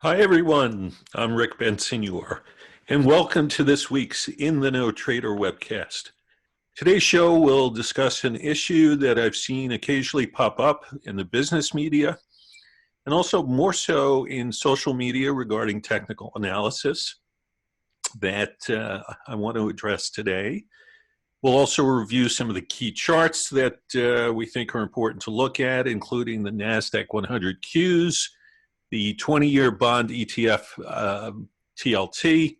Hi, everyone. I'm Rick Bensignor, and welcome to this week's In the Know Trader webcast. Today's show will discuss an issue that I've seen occasionally pop up in the business media, and also more so in social media regarding technical analysis that I want to address today. We'll also review some of the key charts that we think are important to look at, including the NASDAQ 100 Qs, the 20-year bond ETF TLT,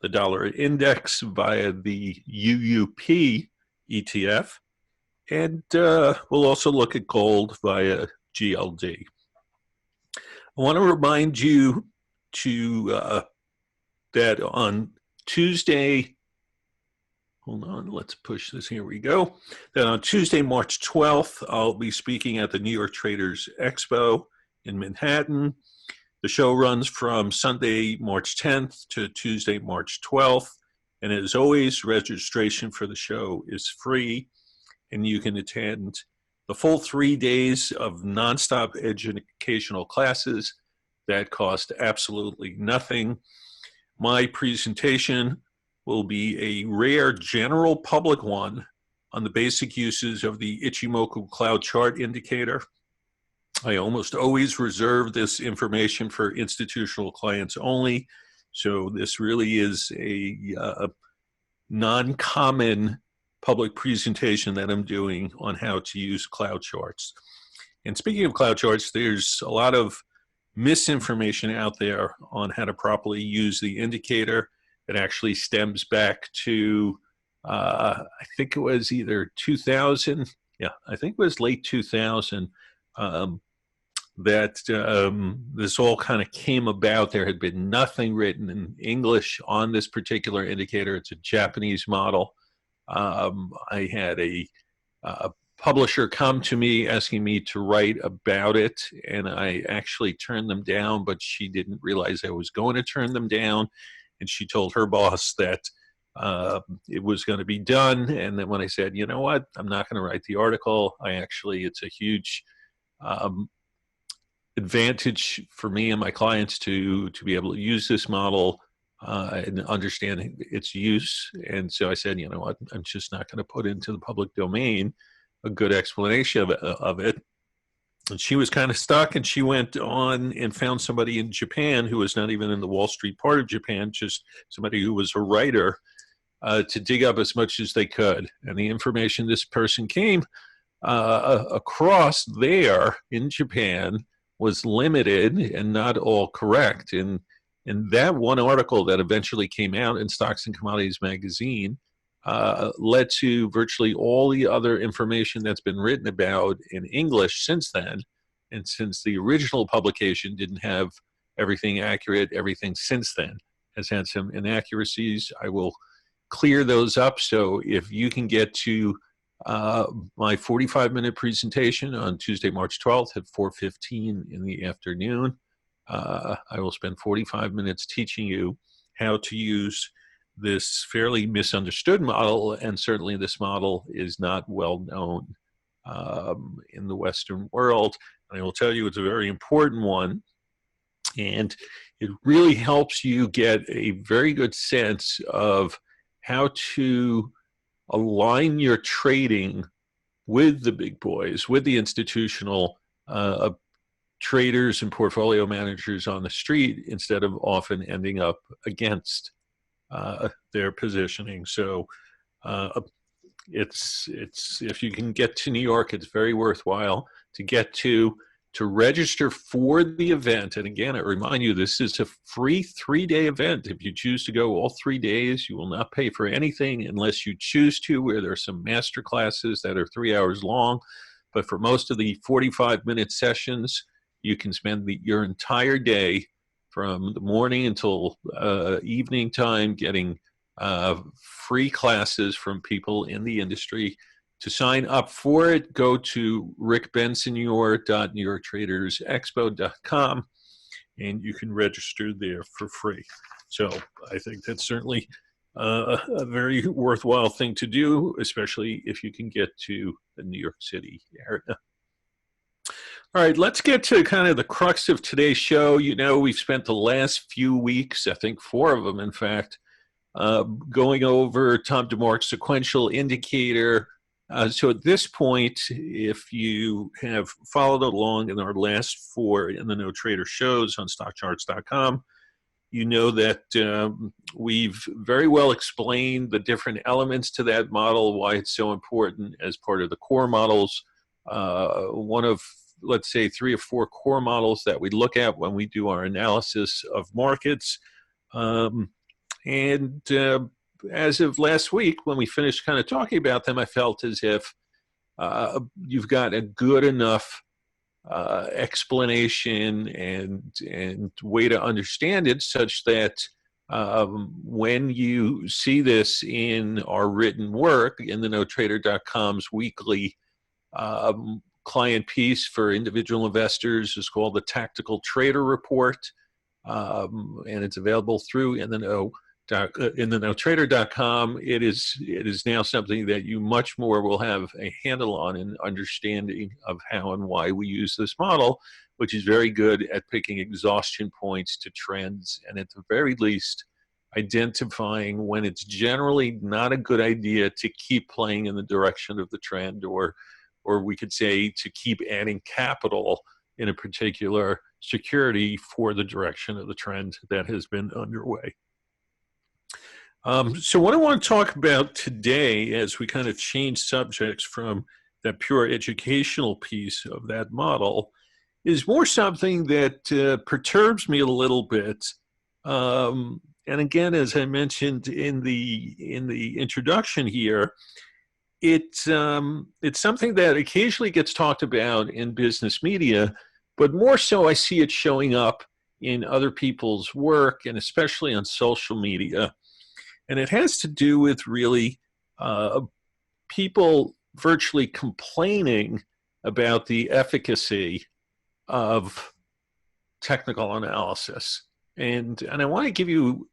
the dollar index via the UUP ETF, and we'll also look at gold via GLD. I want to remind you that on Tuesday, hold on, let's push this, here we go, that on Tuesday, March 12th, I'll be speaking at the New York Traders Expo in Manhattan. The show runs from Sunday, March 10th to Tuesday, March 12th. And as always, registration for the show is free, and you can attend the full 3 days of nonstop educational classes that cost absolutely nothing. My presentation will be a rare general public one on the basic uses of the Ichimoku Cloud Chart Indicator. I almost always reserve this information for institutional clients only, so this really is a non-common public presentation that I'm doing on how to use cloud charts. And speaking of cloud charts, there's a lot of misinformation out there on how to properly use the indicator. It actually stems back to, I think it was either 2000, I think it was late 2000, that this all kind of came about. There had been nothing written in English on this particular indicator. It's a Japanese model. I had a publisher come to me asking me to write about it, and I actually turned them down, but she didn't realize I was going to turn them down, and she told her boss that it was going to be done. And then when I said, you know what, I'm not going to write the article, it's a huge advantage for me and my clients to be able to use this model and understand its use. And so I said, you know what, I'm just not going to put into the public domain a good explanation of it. And she was kind of stuck, and she went on and found somebody in Japan who was not even in the Wall Street part of Japan, just somebody who was a writer, to dig up as much as they could. And the information this person came across there in Japan was limited and not all correct. And that one article that eventually came out in Stocks and Commodities magazine led to virtually all the other information that's been written about in English since then. And since the original publication didn't have everything accurate, everything since then has had some inaccuracies. I will clear those up. So if you can get to my 45-minute presentation on Tuesday, March 12th at 4:15 in the afternoon, I will spend 45 minutes teaching you how to use this fairly misunderstood model, and certainly this model is not well known in the Western world. And I will tell you it's a very important one, and it really helps you get a very good sense of how to align your trading with the big boys, with the institutional traders and portfolio managers on the street, instead of often ending up against their positioning. So it's if you can get to New York, it's very worthwhile to get to register for the event. And again, I remind you, this is a free 3-day event. If you choose to go all 3 days, you will not pay for anything unless you choose to, where there are some master classes that are 3 hours long. But for most of the 45-minute sessions, you can spend your entire day from the morning until evening time getting free classes from people in the industry. To sign up for it, go to rickbensignor.newyorktradersexpo.com, and you can register there for free. So I think that's certainly a very worthwhile thing to do, especially if you can get to the New York City area. All right, let's get to kind of the crux of today's show. You know, we've spent the last few weeks, I think 4 of them, in fact, going over Tom DeMark's sequential indicator. So at this point, if you have followed along in our last 4 In the Know Trader shows on StockCharts.com, you know that we've very well explained the different elements to that model, why it's so important as part of the core models. One of, let's say, 3 or 4 core models that we look at when we do our analysis of markets. And as of last week, when we finished kind of talking about them, I felt as if you've got a good enough explanation and way to understand it, such that when you see this in our written work, in the KnowTrader.com's weekly client piece for individual investors is called the Tactical Trader Report, and it's available through in the KnowTrader.com. It is now something that you much more will have a handle on in understanding of how and why we use this model, which is very good at picking exhaustion points to trends, and at the very least identifying when it's generally not a good idea to keep playing in the direction of the trend, or we could say to keep adding capital in a particular security for the direction of the trend that has been underway. So what I want to talk about today, as we kind of change subjects from that pure educational piece of that model, is more something that perturbs me a little bit. And again, as I mentioned in the introduction here, it's something that occasionally gets talked about in business media, but more so I see it showing up in other people's work, and especially on social media. And it has to do with really people virtually complaining about the efficacy of technical analysis. And I want to give you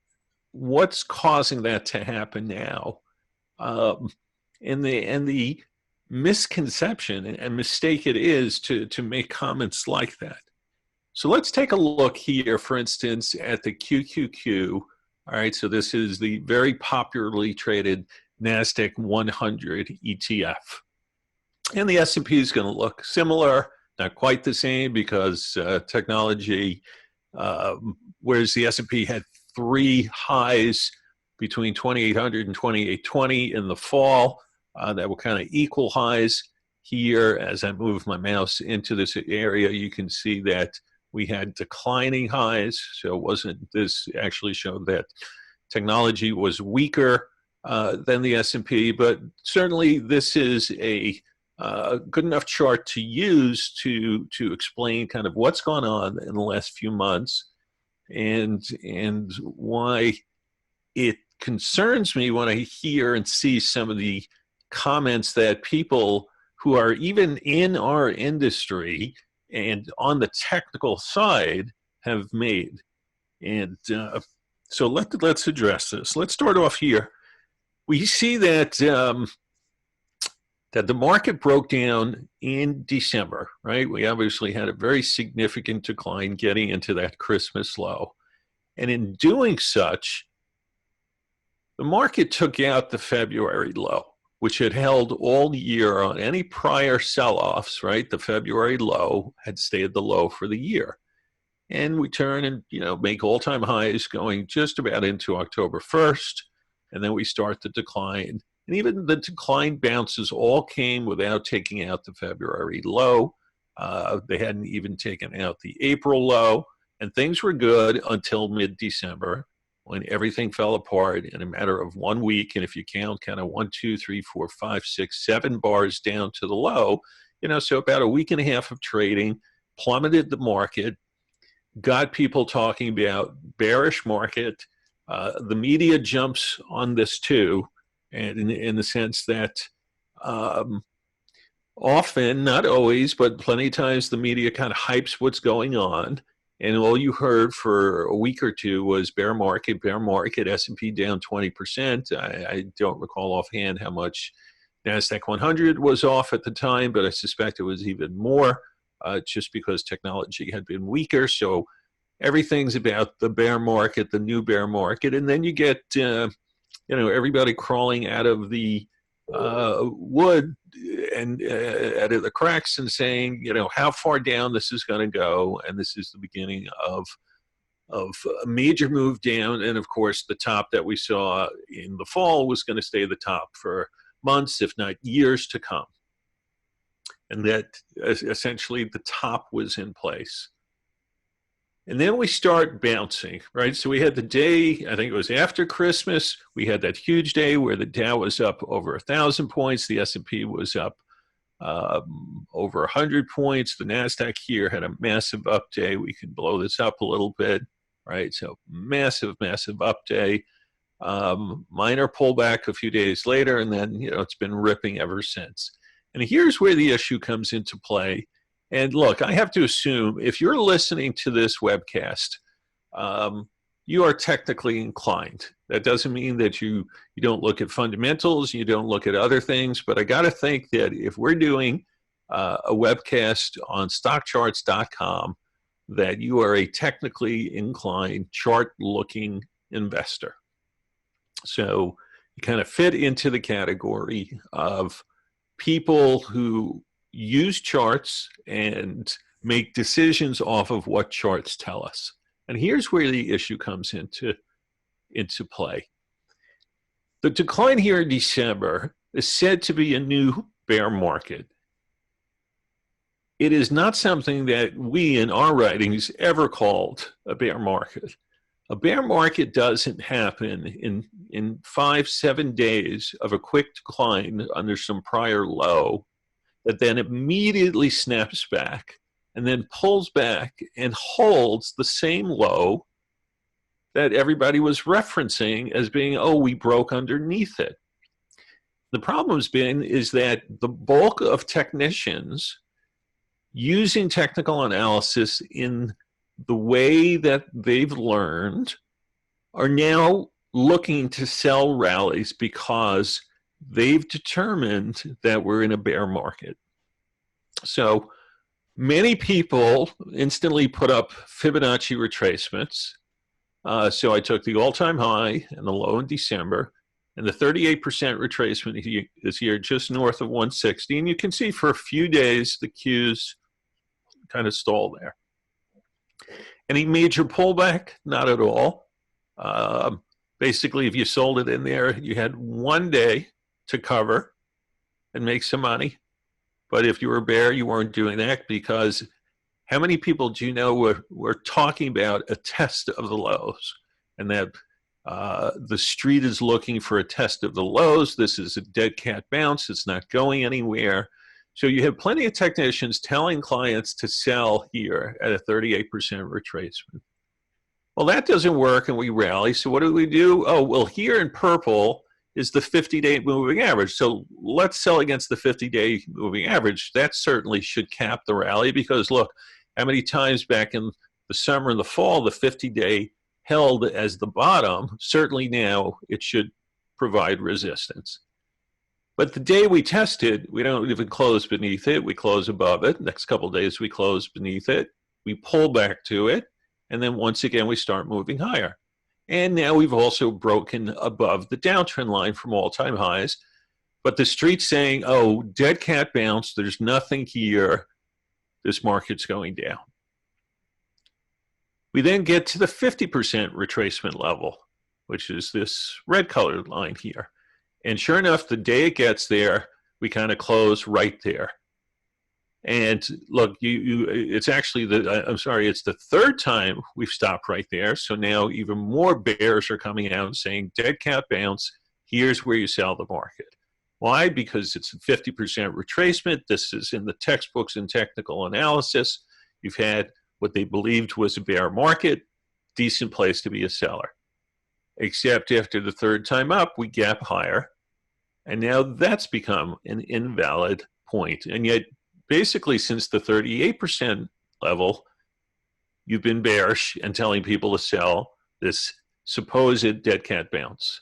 what's causing that to happen now. And the misconception and mistake it is to make comments like that. So let's take a look here, for instance, at the QQQ. All right, so this is the very popularly traded NASDAQ 100 ETF. And the S&P is going to look similar, not quite the same, because technology, whereas the S&P had 3 highs between 2800 and 2820 in the fall that were kind of equal highs. Here, as I move my mouse into this area, you can see that we had declining highs. So it wasn't, this actually showed that technology was weaker than the S&P, but certainly this is a good enough chart to use to explain kind of what's gone on in the last few months, and why it concerns me when I hear and see some of the comments that people who are even in our industry and on the technical side have made. And so let's address this. Let's start off here. We see that that the market broke down in December, right? We obviously had a very significant decline getting into that Christmas low. And in doing such, the market took out the February low, which had held all year on any prior sell-offs, right? The February low had stayed the low for the year. And we turn and, make all-time highs going just about into October 1st, and then we start the decline. And even the decline bounces all came without taking out the February low. They hadn't even taken out the April low, and things were good until mid-December, when everything fell apart in a matter of 1 week. And if you count kind of 1, 2, 3, 4, 5, 6, 7 bars down to the low, so about a week and a half of trading, plummeted the market, got people talking about bearish market. The media jumps on this too, and in the sense that often, not always, but plenty of times the media kind of hypes what's going on. And all you heard for a week or two was bear market, S&P down 20%. I don't recall offhand how much NASDAQ 100 was off at the time, but I suspect it was even more. just because technology had been weaker. So everything's about the bear market, the new bear market, and then you get everybody crawling out of the wood and out of the cracks and saying, how far down this is going to go, and this is the beginning of a major move down. And of course, the top that we saw in the fall was going to stay the top for months, if not years to come. And that essentially the top was in place. And then we start bouncing, right? So we had the day, I think it was after Christmas, we had that huge day where the Dow was up over 1,000 points, the S&P was up over 100 points, the NASDAQ here had a massive up day. We can blow this up a little bit, right? So massive, massive up day. Minor pullback a few days later, and then it's been ripping ever since. And here's where the issue comes into play. And look, I have to assume if you're listening to this webcast, you are technically inclined. That doesn't mean that you don't look at fundamentals, you don't look at other things, but I got to think that if we're doing a webcast on StockCharts.com, that you are a technically inclined, chart-looking investor. So you kind of fit into the category of people who use charts and make decisions off of what charts tell us. And here's where the issue comes into play. The decline here in December is said to be a new bear market. It is not something that we in our writings ever called a bear market. A bear market doesn't happen in 5-7 days of a quick decline under some prior low that then immediately snaps back and then pulls back and holds the same low that everybody was referencing as being, oh, we broke underneath it. The problem has been is that the bulk of technicians using technical analysis in the way that they've learned are now looking to sell rallies because they've determined that we're in a bear market. So many people instantly put up Fibonacci retracements. So I took the all-time high and the low in December, and the 38% retracement is here just north of 160. And you can see for a few days, the Qs kind of stall there. Any major pullback? Not at all. Basically, if you sold it in there, you had one day to cover and make some money. But if you were a bear, you weren't doing that, because how many people do you know were talking about a test of the lows, and that the street is looking for a test of the lows? This is a dead cat bounce. It's not going anywhere. So you have plenty of technicians telling clients to sell here at a 38% retracement. Well, that doesn't work, and we rally. So what do? Oh, well, here in purple is the 50-day moving average. So let's sell against the 50-day moving average. That certainly should cap the rally, because look, how many times back in the summer and the fall, the 50-day held as the bottom. Certainly now it should provide resistance. But the day we tested, we don't even close beneath it. We close above it. Next couple of days, we close beneath it. We pull back to it. And then once again, we start moving higher. And now we've also broken above the downtrend line from all-time highs. But the street's saying, oh, dead cat bounce. There's nothing here. This market's going down. We then get to the 50% retracement level, which is this red colored line here. And sure enough, the day it gets there, we kind of close right there. And look, it's actually it's the third time we've stopped right there. So now even more bears are coming out and saying, dead cat bounce, here's where you sell the market. Why? Because it's a 50% retracement. This is in the textbooks in technical analysis. You've had what they believed was a bear market, decent place to be a seller. Except after the third time up, we gap higher. And now that's become an invalid point. And yet, basically, since the 38% level, you've been bearish and telling people to sell this supposed dead cat bounce.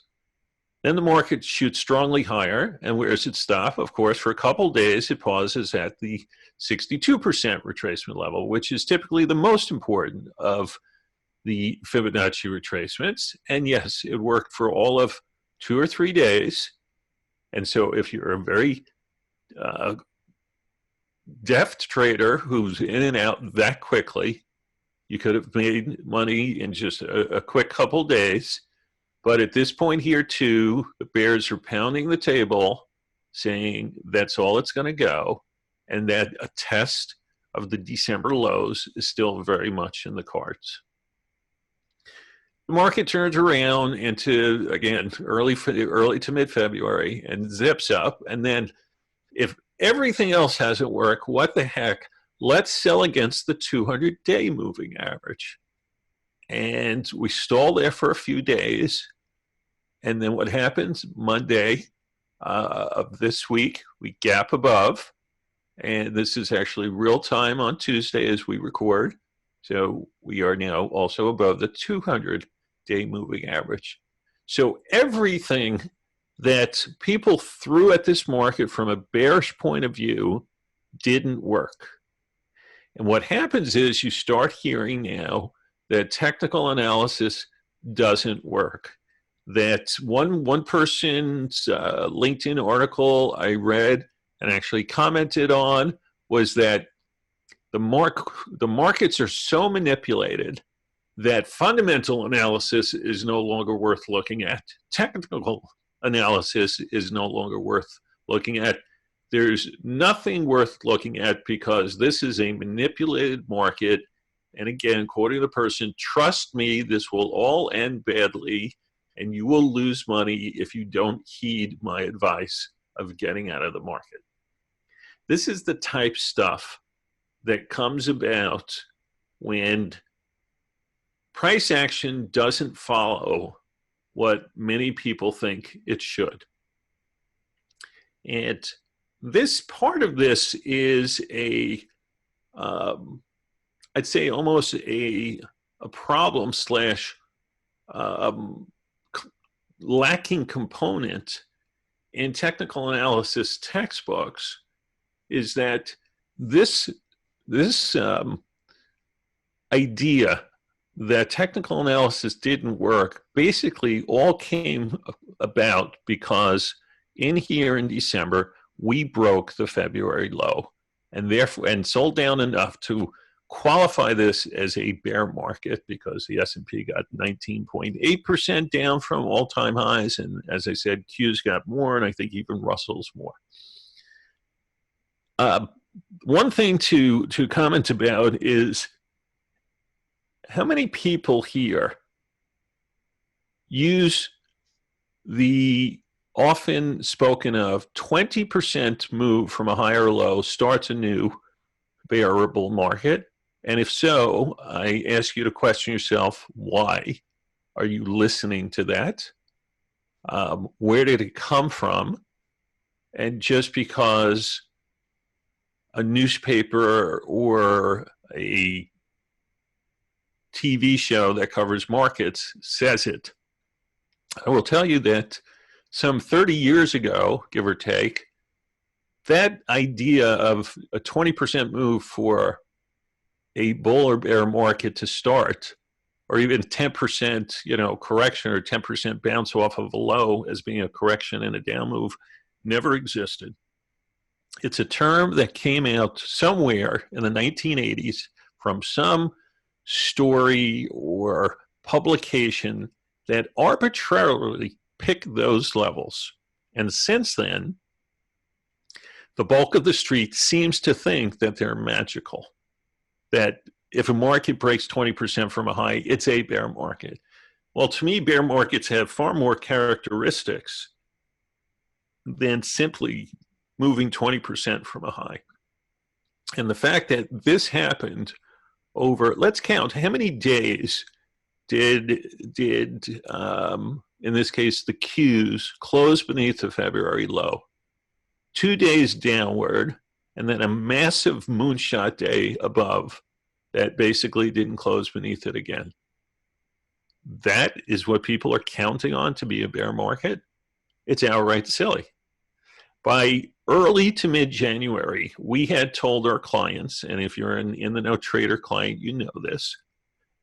Then the market shoots strongly higher. And where does it stop? Of course, for a couple of days, it pauses at the 62% retracement level, which is typically the most important of the Fibonacci retracements. And yes, it worked for all of 2 or 3 days. And so if you're a very deft trader who's in and out that quickly, you could have made money in just a quick couple days. But at this point here too, the bears are pounding the table saying that's all it's going to go, and that a test of the December lows is still very much in the cards. The market turns around into, again, early to mid-February and zips up. And then if everything else hasn't worked, what the heck? Let's sell against the 200-day moving average. And we stall there for a few days. And then what happens? Monday of this week, we gap above. And this is actually real time on Tuesday as we record. So we are now also above the 200-day moving average. So everything that people threw at this market from a bearish point of view didn't work. And what happens is you start hearing now that technical analysis doesn't work. That one person's LinkedIn article I read and actually commented on was that the markets are so manipulated that fundamental analysis is no longer worth looking at. Technical analysis is no longer worth looking at. There's nothing worth looking at because this is a manipulated market. And again, quoting the person, trust me, this will all end badly and you will lose money if you don't heed my advice of getting out of the market. This is the type stuff that comes about when price action doesn't follow what many people think it should. And this part of this is I'd say almost a problem slash lacking component in technical analysis textbooks, is that this idea that technical analysis didn't work basically all came about because in here in December, we broke the February low and therefore sold down enough to qualify this as a bear market because the S&P got 19.8% down from all-time highs. And as I said, Q's got more, and I think even Russell's more. One thing to comment about is how many people here use the often spoken of 20% move from a higher low starts a new bearable market? And if so, I ask you to question yourself, why are you listening to that? Where did it come from? And just because a newspaper or a TV show that covers markets says it, I will tell you that some 30 years ago, give or take, that idea of a 20% move for a bull or bear market to start, or even 10% correction or 10% bounce off of a low as being a correction and a down move, never existed. It's a term that came out somewhere in the 1980s from some story or publication that arbitrarily picked those levels. And since then, the bulk of the street seems to think that they're magical, that if a market breaks 20% from a high, it's a bear market. Well, to me, bear markets have far more characteristics than simply moving 20% from a high. And the fact that this happened over, let's count, how many days did in this case, the Qs close beneath the February low? 2 days downward, and then a massive moonshot day above that basically didn't close beneath it again. That is what people are counting on to be a bear market. It's outright silly. By early to mid-January, we had told our clients, and if you're an in-the-know trader client, you know this,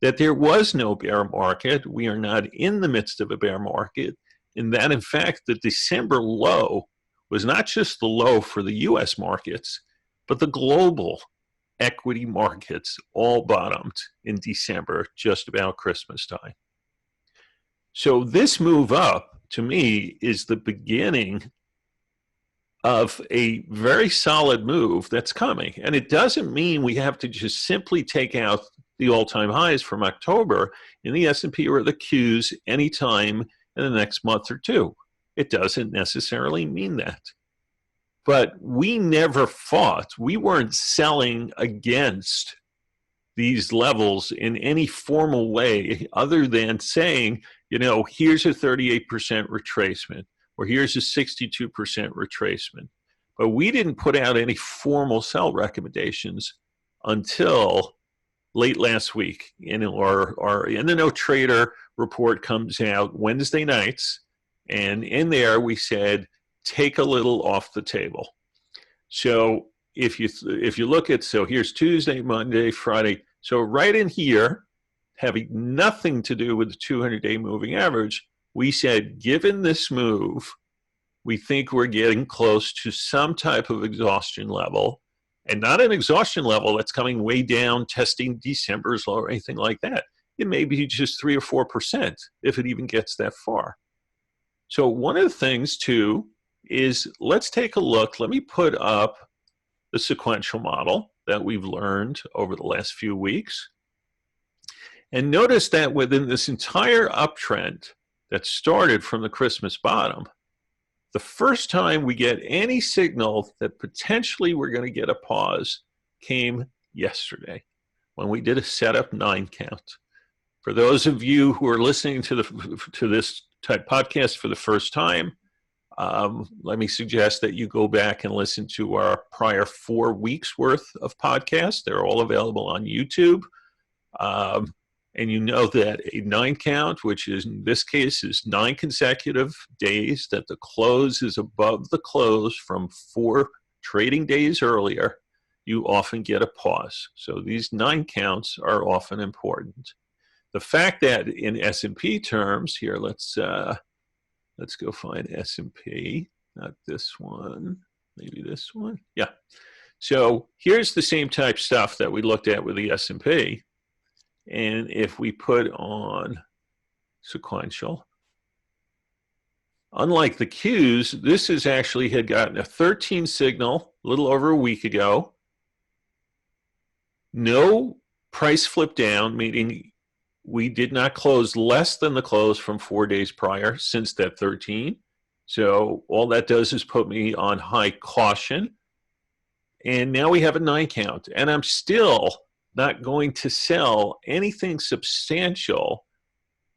that there was no bear market. We are not in the midst of a bear market, and that, in fact, the December low was not just the low for the U.S. markets, but the global equity markets all bottomed in December, just about Christmas time. So this move up, to me, is the beginning of a very solid move that's coming. And it doesn't mean we have to just simply take out the all-time highs from October in the S&P or the Qs anytime in the next month or two. It doesn't necessarily mean that. But we never fought. We weren't selling against these levels in any formal way other than saying, you know, here's a 38% retracement, or here's a 62% retracement. But we didn't put out any formal sell recommendations until late last week. And our in-the-know trader report comes out Wednesday nights, and in there we said, take a little off the table. So if you look at, so here's Tuesday, Monday, Friday. So right in here, having nothing to do with the 200-day moving average, we said, given this move, we think we're getting close to some type of exhaustion level, and not an exhaustion level that's coming way down, testing December's low or anything like that. It may be just 3 or 4% if it even gets that far. So one of the things, too, is let's take a look. Let me put up the sequential model that we've learned over the last few weeks. And notice that within this entire uptrend that started from the Christmas bottom, the first time we get any signal that potentially we're going to get a pause came yesterday when we did a setup 9 count. For those of you who are listening to this type podcast for the first time, let me suggest that you go back and listen to our prior 4 weeks worth of podcasts. They're all available on YouTube. And you know that a 9 count, which is in this case is 9 consecutive days, that the close is above the close from 4 trading days earlier, you often get a pause. So these 9 counts are often important. The fact that in S&P terms, here, let's go find S&P, not this one, maybe this one. Yeah. So here's the same type stuff that we looked at with the S&P. And if we put on sequential, unlike the Qs, this is actually had gotten a 13 signal a little over a week ago. No price flip down, meaning we did not close less than the close from 4 days prior since that 13. So all that does is put me on high caution. And now we have a 9 count. And I'm still not going to sell anything substantial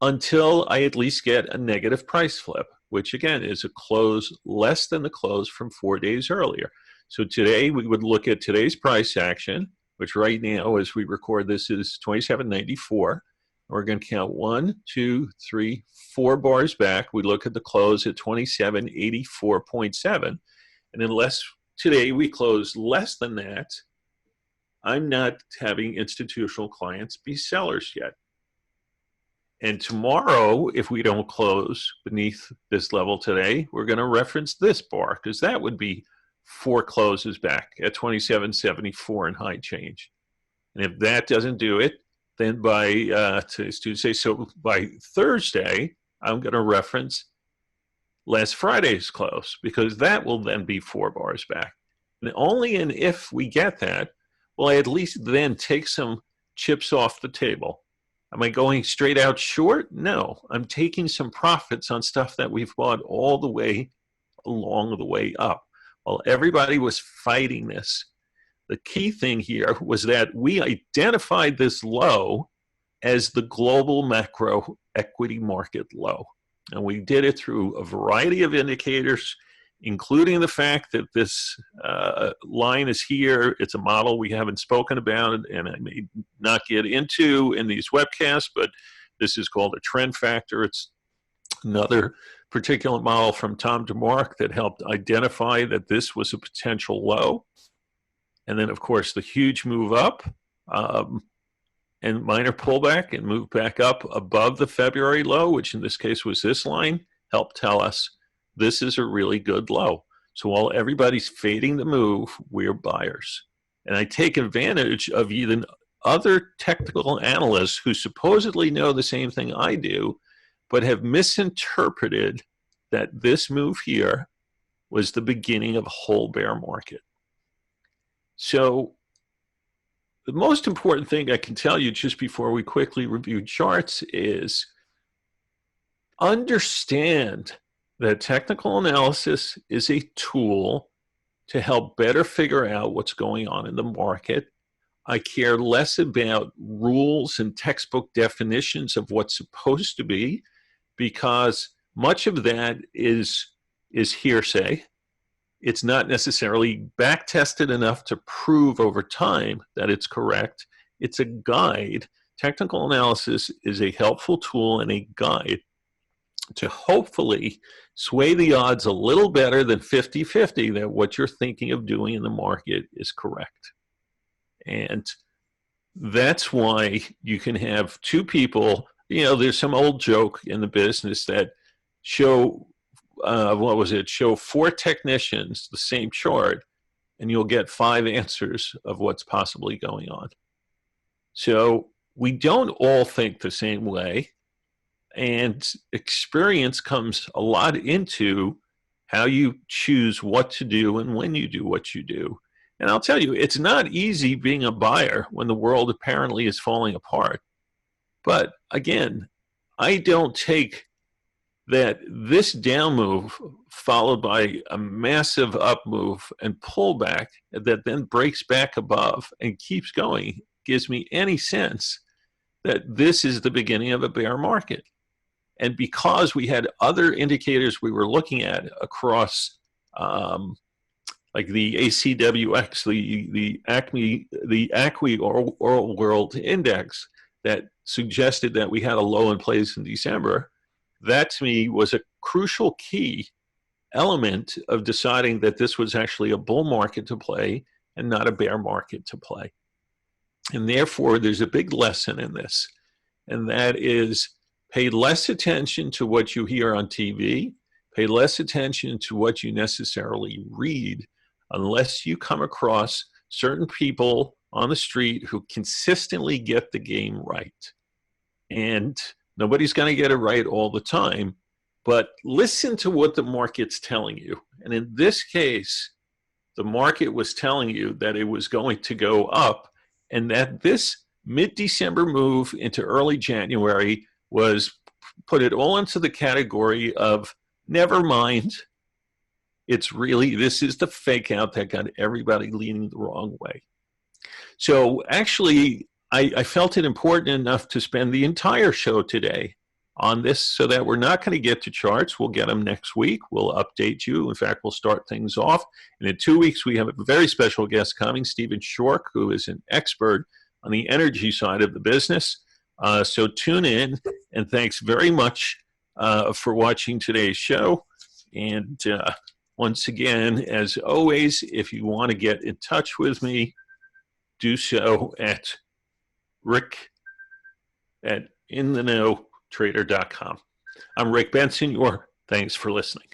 until I at least get a negative price flip, which again is a close less than the close from 4 days earlier. So today we would look at today's price action, which right now as we record this is 27.94. We're going to count 1, 2, 3, 4 bars back. We look at the close at 27.84.7. And unless today we close less than that, I'm not having institutional clients be sellers yet. And tomorrow, if we don't close beneath this level today, we're going to reference this bar because that would be 4 closes back at 27.74 in high change. And if that doesn't do it, then by today's Tuesday, so by Thursday, I'm going to reference last Friday's close because that will then be 4 bars back. And only and if we get that, will I at least then take some chips off the table. Am I going straight out short? No, I'm taking some profits on stuff that we've bought all the way along the way up. While everybody was fighting this, the key thing here was that we identified this low as the global macro equity market low. And we did it through a variety of indicators, including the fact that this line is here. It's a model we haven't spoken about, and I may not get into in these webcasts, but this is called a trend factor. It's another particular model from Tom DeMark that helped identify that this was a potential low. And then, of course, the huge move up and minor pullback and move back up above the February low, which in this case was this line, helped tell us this is a really good low. So while everybody's fading the move, we're buyers. And I take advantage of even other technical analysts who supposedly know the same thing I do, but have misinterpreted that this move here was the beginning of a whole bear market. So the most important thing I can tell you just before we quickly review charts is understand that technical analysis is a tool to help better figure out what's going on in the market. I care less about rules and textbook definitions of what's supposed to be, because much of that is hearsay. It's not necessarily back-tested enough to prove over time that it's correct. It's a guide. Technical analysis is a helpful tool and a guide to hopefully sway the odds a little better than 50-50 that what you're thinking of doing in the market is correct. And that's why you can have two people, there's some old joke in the business that show, show 4 technicians the same chart, and you'll get 5 answers of what's possibly going on. So we don't all think the same way, and experience comes a lot into how you choose what to do and when you do what you do. And I'll tell you, it's not easy being a buyer when the world apparently is falling apart. But again, I don't take that this down move followed by a massive up move and pullback that then breaks back above and keeps going gives me any sense that this is the beginning of a bear market. And because we had other indicators we were looking at across like the ACWX, the ACWI Oral World Index that suggested that we had a low in place in December, that to me was a crucial key element of deciding that this was actually a bull market to play and not a bear market to play. And therefore, there's a big lesson in this, and that is pay less attention to what you hear on TV, pay less attention to what you necessarily read, unless you come across certain people on the street who consistently get the game right. And nobody's going to get it right all the time, but listen to what the market's telling you. And in this case, the market was telling you that it was going to go up, and that this mid-December move into early January was put it all into the category of never mind. It's really, this is the fake out that got everybody leaning the wrong way. So actually, I felt it important enough to spend the entire show today on this so that we're not going to get to charts. We'll get them next week. We'll update you. In fact, we'll start things off. And in 2 weeks, we have a very special guest coming, Stephen Shork, who is an expert on the energy side of the business. So tune in, and thanks very much for watching today's show. And once again, as always, if you want to get in touch with me, do so at rick@inthenowtrader.com. I'm Rick Bensignor. Thanks for listening.